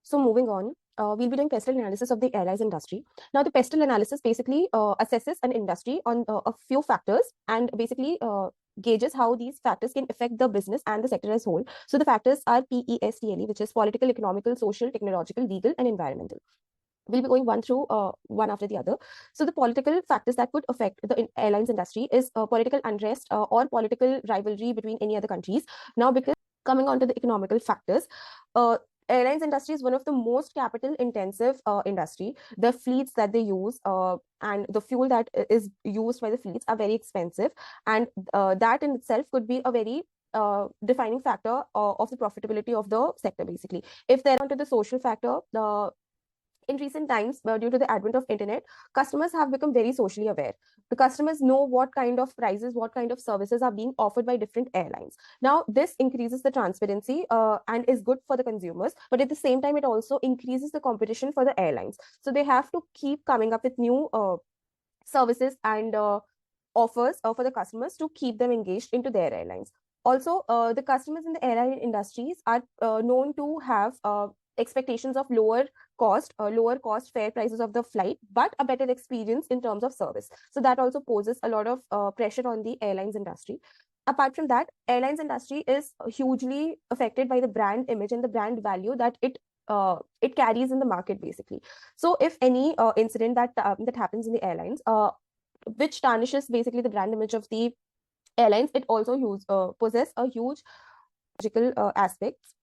So moving on, we'll be doing pestle analysis of the airlines industry. Now, the pestle analysis basically assesses an industry on a few factors and basically gauges how these factors can affect the business and the sector as whole. So the factors are PESTLE, which is political, economical, social, technological, legal, and environmental. We'll be going one after the other. So the political factors that could affect the airlines industry is political unrest or political rivalry between any other countries. Now, because coming on to the economical factors, airlines industry is one of the most capital intensive industry. The fleets that they use and the fuel that is used by the fleets are very expensive, and that in itself could be a very defining factor of the profitability of the sector. Basically, if they're onto the social factor, in recent times, due to the advent of internet, customers have become very socially aware. The customers know what kind of prices, what kind of services are being offered by different airlines. Now, this increases the transparency and is good for the consumers, but at the same time, it also increases the competition for the airlines. So they have to keep coming up with new services and offers for the customers to keep them engaged into their airlines. Also, the customers in the airline industries are known to have expectations of lower cost fare prices of the flight, but a better experience in terms of service. So that also poses a lot of pressure on the airlines industry. Apart from that, airlines industry is hugely affected by the brand image and the brand value that it carries in the market, basically. So if any incident that happens in the airlines, which tarnishes basically the brand image of the airlines, it also possess a huge psychological aspects.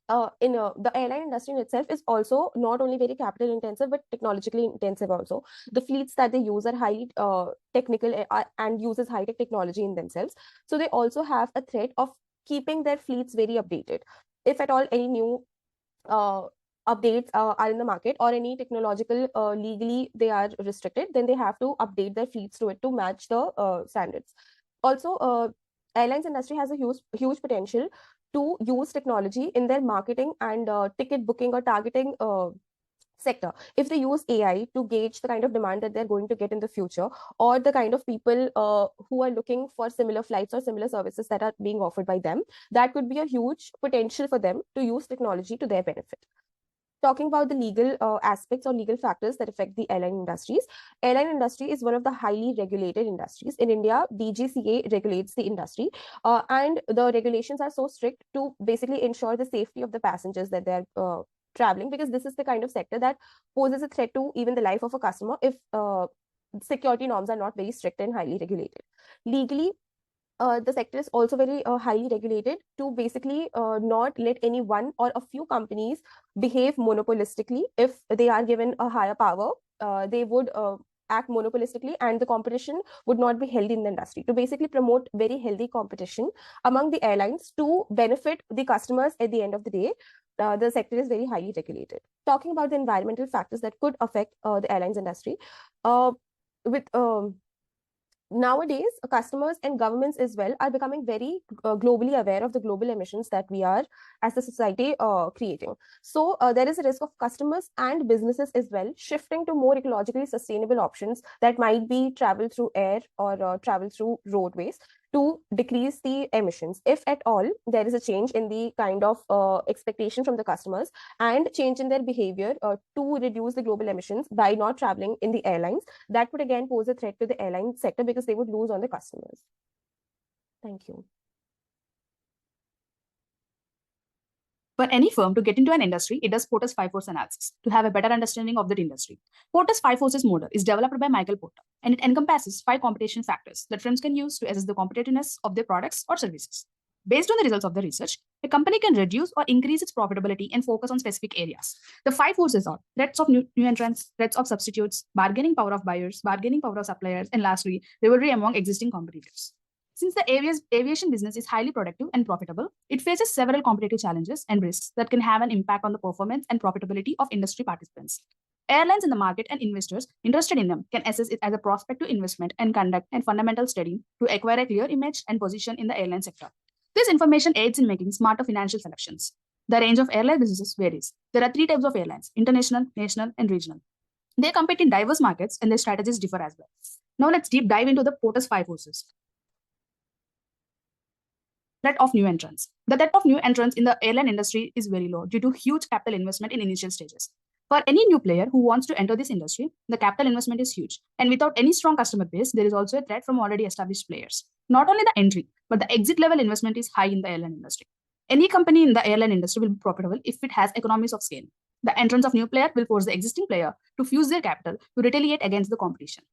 The airline industry in itself is also not only very capital intensive but technologically intensive also. The fleets that they use are highly technical and uses high tech technology in themselves. So they also have a threat of keeping their fleets very updated. If at all any new updates are in the market, or any technological legally they are restricted, then they have to update their fleets to it to match the standards. Also, airlines industry has a huge potential to use technology in their marketing and ticket booking or targeting sector. If they use AI to gauge the kind of demand that they're going to get in the future, or the kind of people who are looking for similar flights or similar services that are being offered by them, that could be a huge potential for them to use technology to their benefit. Talking about the legal aspects or legal factors that affect the airline industry is one of the highly regulated industries. In India, DGCA regulates the industry, and the regulations are so strict to basically ensure the safety of the passengers that they're traveling, because this is the kind of sector that poses a threat to even the life of a customer if security norms are not very strict and highly regulated. Legally, the sector is also very highly regulated to basically not let any one or a few companies behave monopolistically. If they are given a higher power, they would act monopolistically, and the competition would not be healthy in the industry. To basically promote very healthy competition among the airlines to benefit the customers at the end of the day, the sector is very highly regulated. Talking about the environmental factors that could affect the airlines industry, with nowadays, customers and governments as well are becoming very globally aware of the global emissions that we are as a society creating. So there is a risk of customers and businesses as well shifting to more ecologically sustainable options that might be travel through air or travel through roadways to decrease the emissions. If at all there is a change in the kind of expectation from the customers and change in their behavior to reduce the global emissions by not traveling in the airlines, that would again pose a threat to the airline sector because they would lose on the customers. Thank you. For any firm to get into an industry, it does Porter's 5 Force analysis to have a better understanding of that industry. Porter's 5 Forces model is developed by Michael Porter, and it encompasses 5 competition factors that firms can use to assess the competitiveness of their products or services. Based on the results of the research, a company can reduce or increase its profitability and focus on specific areas. The 5 forces are threats of new entrants, threats of substitutes, bargaining power of buyers, bargaining power of suppliers, and lastly, rivalry among existing competitors. Since the aviation business is highly productive and profitable, it faces several competitive challenges and risks that can have an impact on the performance and profitability of industry participants. Airlines in the market and investors interested in them can assess it as a prospective investment and conduct a fundamental study to acquire a clear image and position in the airline sector. This information aids in making smarter financial selections. The range of airline businesses varies. There are 3 types of airlines: international, national, and regional. They compete in diverse markets and their strategies differ as well. Now let's deep dive into the Porter's 5 forces. Threat of new entrants. The threat of new entrants in the airline industry is very low due to huge capital investment in initial stages. For any new player who wants to enter this industry, the capital investment is huge. And without any strong customer base, there is also a threat from already established players. Not only the entry, but the exit level investment is high in the airline industry. Any company in the airline industry will be profitable if it has economies of scale. The entrance of new player will force the existing player to fuse their capital to retaliate against the competition.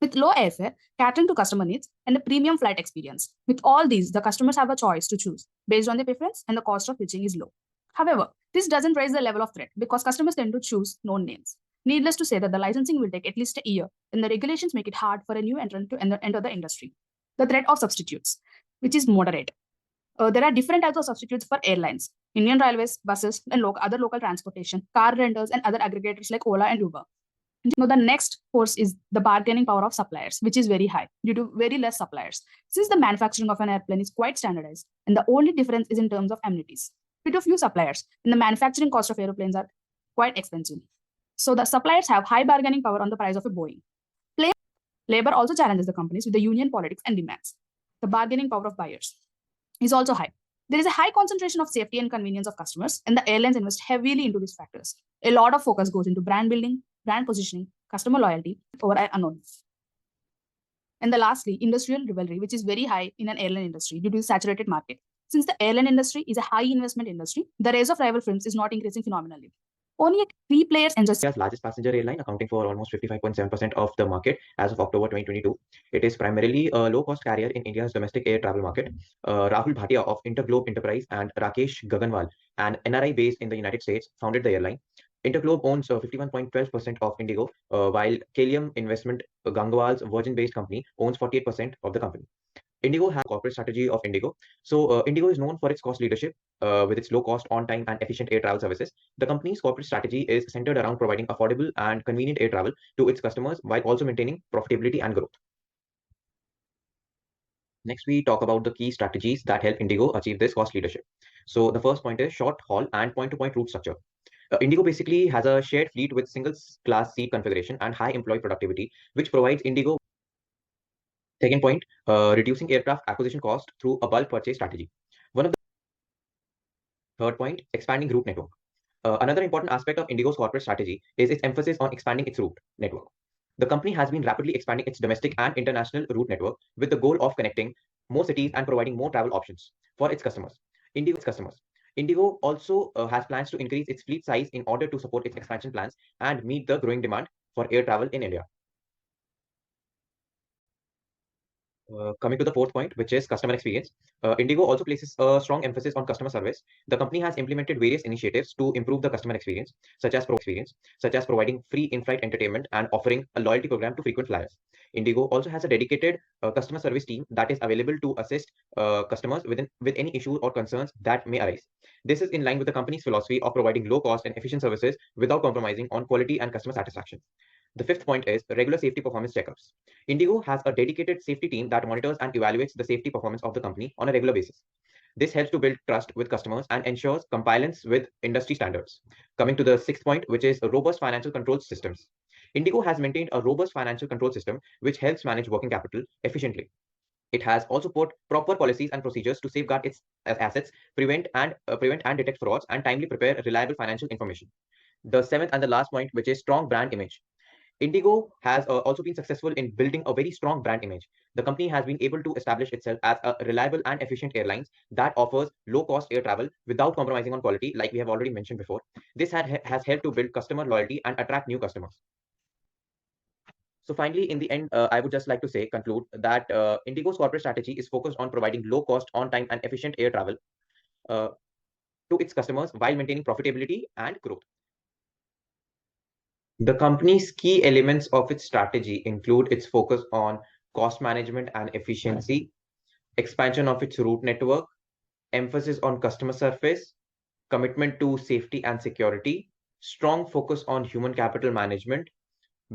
With low airfare, catering to customer needs, and a premium flight experience. With all these, the customers have a choice to choose based on their preference, and the cost of switching is low. However, this doesn't raise the level of threat because customers tend to choose known names. Needless to say that the licensing will take at least a year, and the regulations make it hard for a new entrant to enter the industry. The threat of substitutes, which is moderate. There are different types of substitutes for airlines, Indian Railways, buses, and other local transportation, car rentals, and other aggregators like Ola and Uber. Now, the next force is the bargaining power of suppliers, which is very high due to very less suppliers. Since the manufacturing of an airplane is quite standardized, and the only difference is in terms of amenities. Due to few suppliers, and the manufacturing cost of airplanes are quite expensive. So the suppliers have high bargaining power on the price of a Boeing. Labor also challenges the companies with the union politics and demands. The bargaining power of buyers is also high. There is a high concentration of safety and convenience of customers, and the airlines invest heavily into these factors. A lot of focus goes into brand building, brand positioning, customer loyalty over unknown. And the lastly, industrial rivalry, which is very high in an airline industry due to the saturated market. Since the airline industry is a high investment industry, the rise of rival firms is not increasing phenomenally. Only 3 players enjoy. India's largest passenger airline, accounting for almost 55.7% of the market as of October 2022. It is primarily a low-cost carrier in India's domestic air travel market. Rahul Bhatia of Interglobe Enterprise and Rakesh Gaganwal, an NRI based in the United States, founded the airline. Interglobe owns 51.12% of Indigo, while Kalium Investment, Gangwal's Virgin-based company, owns 48% of the company. Indigo has a corporate strategy of Indigo. So Indigo is known for its cost leadership with its low cost, on time, and efficient air travel services. The company's corporate strategy is centered around providing affordable and convenient air travel to its customers while also maintaining profitability and growth. Next, we talk about the key strategies that help Indigo achieve this cost leadership. So the first point is short haul and point-to-point route structure. Indigo basically has a shared fleet with single class seat configuration and high employee productivity, which provides Indigo. Second point, reducing aircraft acquisition cost through a bulk purchase strategy. Third point, expanding route network. Another important aspect of Indigo's corporate strategy is its emphasis on expanding its route network. The company has been rapidly expanding its domestic and international route network with the goal of connecting more cities and providing more travel options for its customers. Indigo also has plans to increase its fleet size in order to support its expansion plans and meet the growing demand for air travel in India. Coming to the fourth point, which is customer experience. Indigo also places a strong emphasis on customer service. The company has implemented various initiatives to improve the customer experience, such as providing free in-flight entertainment and offering a loyalty program to frequent flyers. Indigo also has a dedicated customer service team that is available to assist customers with any issues or concerns that may arise. This is in line with the company's philosophy of providing low cost and efficient services without compromising on quality and customer satisfaction. The fifth point is regular safety performance checkups. Indigo has a dedicated safety team that monitors and evaluates the safety performance of the company on a regular basis. This helps to build trust with customers and ensures compliance with industry standards. Coming to the sixth point, which is robust financial control systems. Indigo has maintained a robust financial control system which helps manage working capital efficiently. It has also put proper policies and procedures to safeguard its assets, prevent and detect frauds, and timely prepare reliable financial information. The seventh and the last point, which is strong brand image. Indigo has also been successful in building a very strong brand image. The company has been able to establish itself as a reliable and efficient airline that offers low-cost air travel without compromising on quality, like we have already mentioned before. This has helped to build customer loyalty and attract new customers. So finally, in the end, I would just like to conclude that Indigo's corporate strategy is focused on providing low-cost, on-time, and efficient air travel to its customers while maintaining profitability and growth. The company's key elements of its strategy include its focus on cost management and efficiency, expansion of its route network, emphasis on customer service, commitment to safety and security, strong focus on human capital management,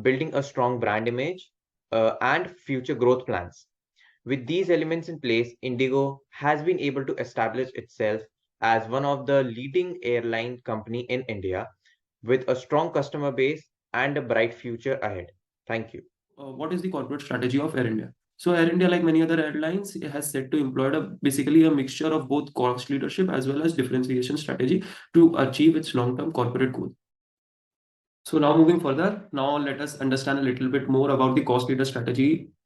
building a strong brand image, and future growth plans. With these elements in place, Indigo has been able to establish itself as one of the leading airline company in India with a strong customer base and a bright future ahead. Thank you. What is the corporate strategy of Air India? So Air India, like many other airlines, it has set to employ basically a mixture of both cost leadership as well as differentiation strategy to achieve its long-term corporate goal. So now moving further, now let us understand a little bit more about the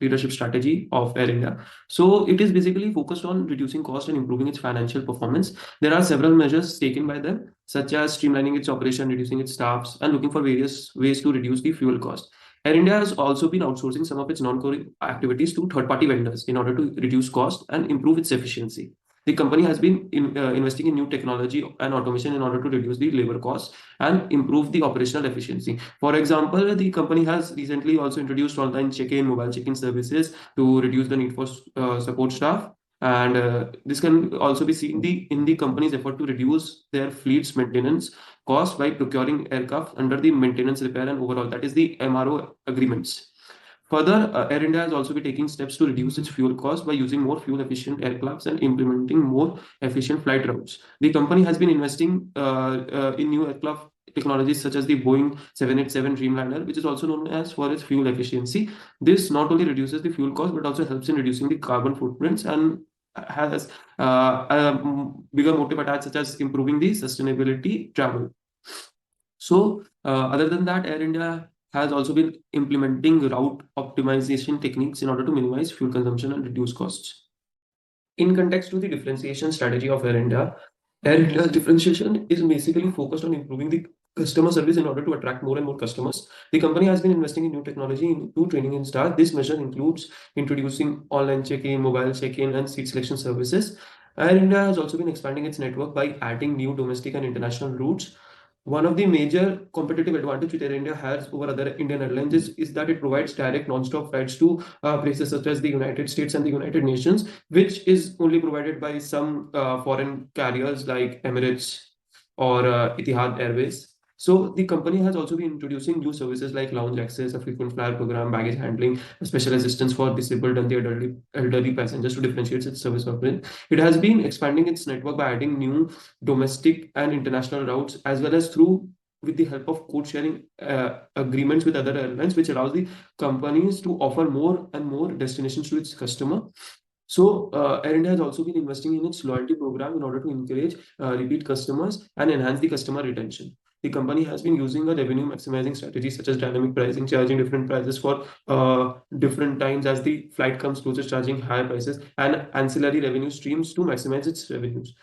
leadership strategy of Air India. So it is basically focused on reducing cost and improving its financial performance. There are several measures taken by them, such as streamlining its operation, reducing its staffs, and looking for various ways to reduce the fuel cost. Air India has also been outsourcing some of its non-core activities to third-party vendors in order to reduce cost and improve its efficiency. The company has been investing in new technology and automation in order to reduce the labor costs and improve the operational efficiency. For example, the company has recently also introduced online check-in, mobile check-in services to reduce the need for support staff. And this can also be seen in the company's effort to reduce their fleet's maintenance cost by procuring aircraft under the maintenance, repair, and overall, that is the MRO agreements. Further, Air India has also been taking steps to reduce its fuel cost by using more fuel-efficient aircrafts and implementing more efficient flight routes. The company has been investing in new aircraft technologies such as the Boeing 787 Dreamliner, which is also known as for its fuel efficiency. This not only reduces the fuel cost but also helps in reducing the carbon footprints and has a bigger motive attached, such as improving the sustainability travel. So, other than that, Air India has also been implementing route optimization techniques in order to minimize fuel consumption and reduce costs. In context to the differentiation strategy of Air India's differentiation is basically focused on improving the customer service in order to attract more and more customers. The company has been investing in new technology, into training in staff. This measure includes introducing online check-in, mobile check-in, and seat selection services. Air India has also been expanding its network by adding new domestic and international routes. One of the major competitive advantage which Air India has over other Indian airlines is that it provides direct non-stop flights to places such as the United States and the United Nations, which is only provided by some foreign carriers like Emirates or Etihad Airways. So the company has also been introducing new services like lounge access, a frequent flyer program, baggage handling, special assistance for disabled and the elderly passengers to differentiate its service offering. It has been expanding its network by adding new domestic and international routes, as well as through with the help of code sharing agreements with other airlines, which allows the companies to offer more and more destinations to its customer. So, Air India has also been investing in its loyalty program in order to encourage repeat customers and enhance the customer retention. The company has been using a revenue maximizing strategy such as dynamic pricing, charging different prices for different times as the flight comes closer, charging higher prices and ancillary revenue streams to maximize its revenues.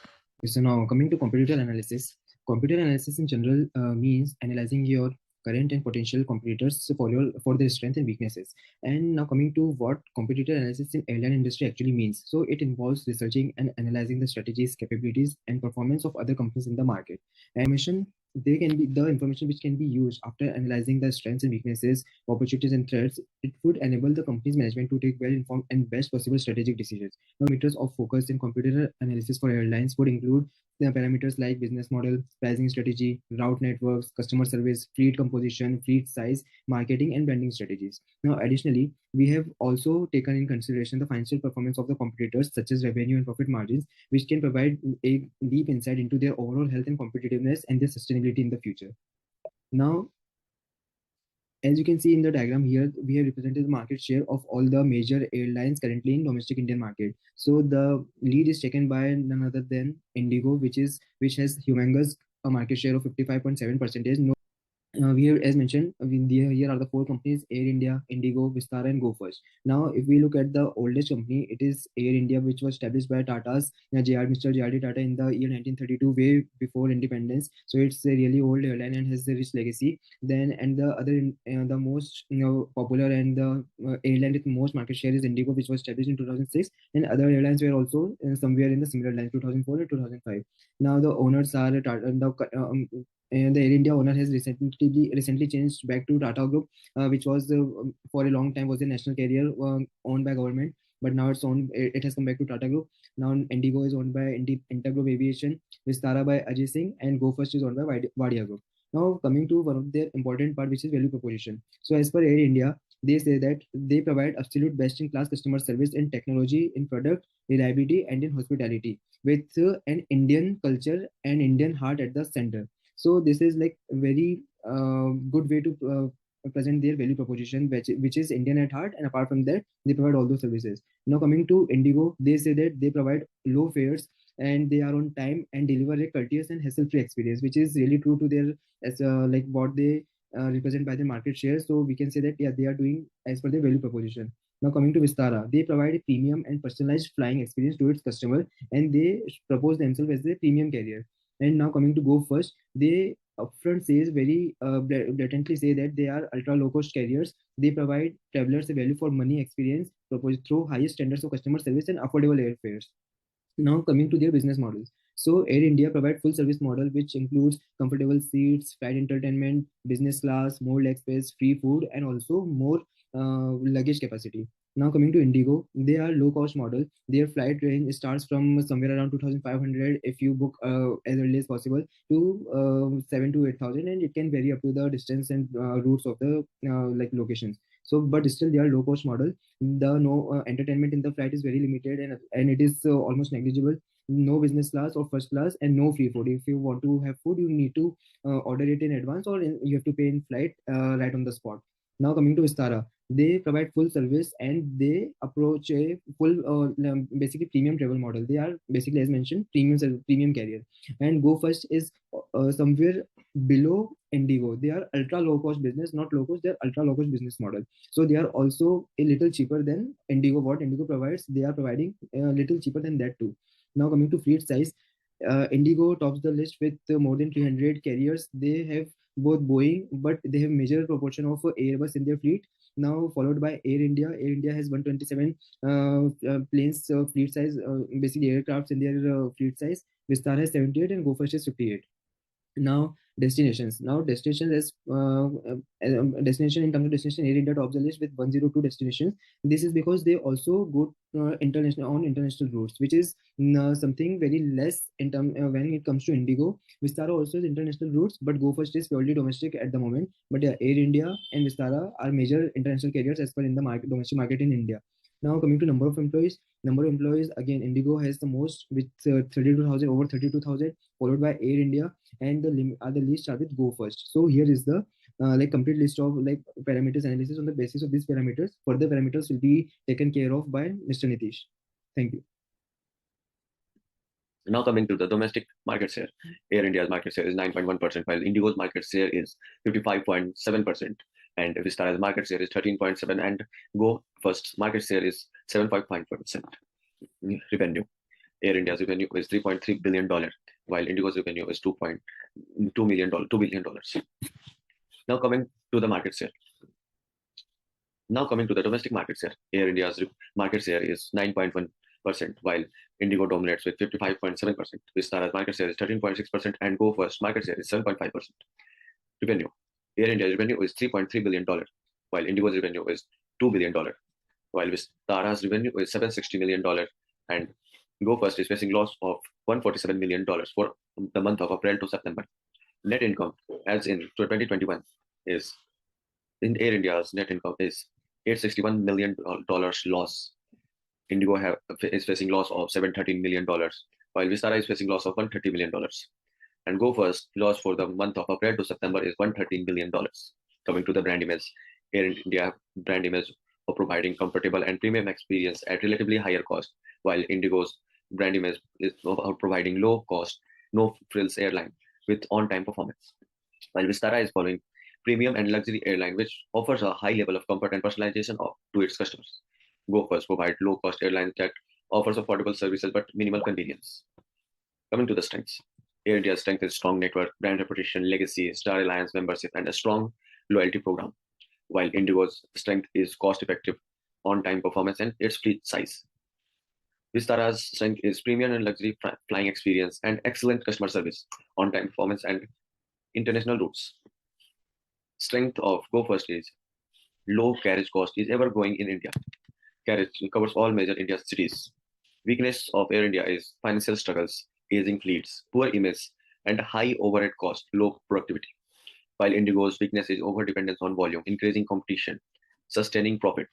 So now coming to competitor analysis. Computer analysis in general means analyzing your current and potential competitors for their strengths and weaknesses. And now coming to what competitor analysis in airline industry actually means. So it involves researching and analyzing the strategies, capabilities, and performance of other companies in the market. And they can be the information which can be used after analyzing the strengths and weaknesses, opportunities and threats. It would enable the company's management to take well-informed and best possible strategic decisions. Now, parameters of focus in computer analysis for airlines would include the parameters like business model, pricing strategy, route networks, customer service, fleet composition, fleet size, marketing, and branding strategies. Now, additionally, we have also taken in consideration the financial performance of the competitors, such as revenue and profit margins, which can provide a deep insight into their overall health and competitiveness and their sustainability in the future. Now, as you can see in the diagram here, we have represented the market share of all the major airlines currently in domestic Indian market. So the lead is taken by none other than Indigo, which has humongous market share of 55.7%. We have, as mentioned, here are the four companies: Air India, Indigo, Vistara, and Go First. Now, if we look at the oldest company, it is Air India, which was established by Tata's, Mr. J.R.D. Tata in the year 1932, way before independence. So it's a really old airline and has a rich legacy. Then, and the other, the most popular and the airline with most market share is Indigo, which was established in 2006. And other airlines were also somewhere in the similar line, 2004 and 2005. Now, the owners are and the Air India owner has recently changed back to Tata Group, which was for a long time was a national carrier owned by government, but now it has come back to Tata Group. Now Indigo is owned by Intergroup Aviation, Vistara by Ajay Singh, and Go First is owned by Wadia Group. Now coming to one of their important part, which is value proposition. So as per Air India, they say that they provide absolute best-in-class customer service in technology, in product, reliability, and in hospitality, with an Indian culture and Indian heart at the center. So this is like a very good way to present their value proposition, which is Indian at heart, and apart from that, they provide all those services. Now coming to Indigo, they say that they provide low fares and they are on time and deliver a courteous and hassle-free experience, which is really true to their as like what they represent by the market share. So we can say that yeah, they are doing as per their value proposition. Now coming to Vistara, they provide a premium and personalized flying experience to its customer, and they propose themselves as a premium carrier. And now coming to Go First, they upfront says very blatantly say that they are ultra low cost carriers. They provide travelers a value for money experience proposed through highest standards of customer service and affordable airfares. Now coming to their business models. So Air India provide full service model which includes comfortable seats, flight entertainment, business class, more leg space, free food, and also more luggage capacity. Now coming to Indigo, they are low cost model. Their flight range starts from somewhere around 2,500 if you book as early as possible to 7 to 8,000, and it can vary up to the distance and routes of the like locations. So, but still they are low cost model. The no entertainment in the flight is very limited, and it is almost negligible. No business class or first class, and no free food. If you want to have food, you need to order it in advance, or you have to pay in flight right on the spot. Now coming to Vistara, they provide full service and they approach a full basically premium travel model. They are basically, as mentioned, premium carrier. And Go First is somewhere below Indigo. They are ultra low cost business, not low cost. They are ultra low cost business model. So they are also a little cheaper than Indigo. What Indigo provides, they are providing a little cheaper than that too. Now coming to fleet size, Indigo tops the list with more than 300 carriers. They have both Boeing, but they have major proportion of Airbus in their fleet. Now followed by Air India. Air India has 127 planes fleet size, basically aircrafts in their fleet size. Vistara has 78 and Go First is 58. Now destinations. Now destination as destination in terms of destination, Air India tops the list with 102 destinations. This is because they also go international routes, which is something very less in term when it comes to Indigo. Vistara also has international routes, but Go First is purely domestic at the moment. But yeah, Air India and Vistara are major international carriers as per in the market, domestic market in India. Now coming to number of employees, again, Indigo has the most with 32,000, over 32,000, followed by Air India, and the least are with Go First. So here is the like complete list of like parameters analysis. On the basis of these parameters, further parameters will be taken care of by Mr. Nitish. Thank you. Now coming to the domestic market share, Air India's market share is 9.1%, while Indigo's market share is 55.7%, and Vistara's market share is 13.7%, and Go First's market share is 7.5%. Revenue. Air India's revenue is $3.3 billion, while Indigo's revenue is $2 billion. Now coming to the market share. Now coming to the domestic market share, Air India's market share is 9.1%, while Indigo dominates with 55.7%. Vistara's market share is 13.6%, and Go First market share is 7.5%. Revenue. Air India's revenue is $3.3 billion, while Indigo's revenue is $2 billion, while Vistara's revenue is $760 million, and Go First is facing loss of $147 million for the month of April to September. Net income, as in 2021, is in Air India's net income is $861 million loss. Indigo is facing loss of $713 million, while Vistara is facing loss of $130 million. And Go First loss for the month of April to September is $113 million. Coming to the brand image, Air India brand image of providing comfortable and premium experience at relatively higher cost, while Indigo's brand image is of providing low cost, no frills airline with on-time performance. While Vistara is following premium and luxury airline, which offers a high level of comfort and personalization to its customers. Go First provide low-cost airlines that offers affordable services but minimal convenience. Coming to the strengths, Air India's strength is strong network, brand reputation, legacy, Star Alliance membership, and a strong loyalty program. While Indigo's strength is cost-effective, on-time performance, and its fleet size. Vistara's strength is premium and luxury flying experience and excellent customer service, on-time performance, and international routes. Strength of Go First is low carriage cost is ever growing in India. Carriage covers all major Indian cities. Weakness of Air India is financial struggles, aging fleets, poor image, and high overhead cost, low productivity. While Indigo's weakness is over-dependence on volume, increasing competition, sustaining profit.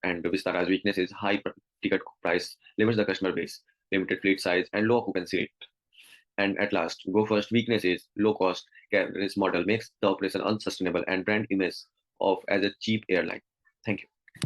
And Vistara's weakness is high ticket price, limits the customer base, limited fleet size, and low occupancy rate. And at last, Go First weakness is low cost carriage model makes the operation unsustainable and brand image of as a cheap airline. Thank you.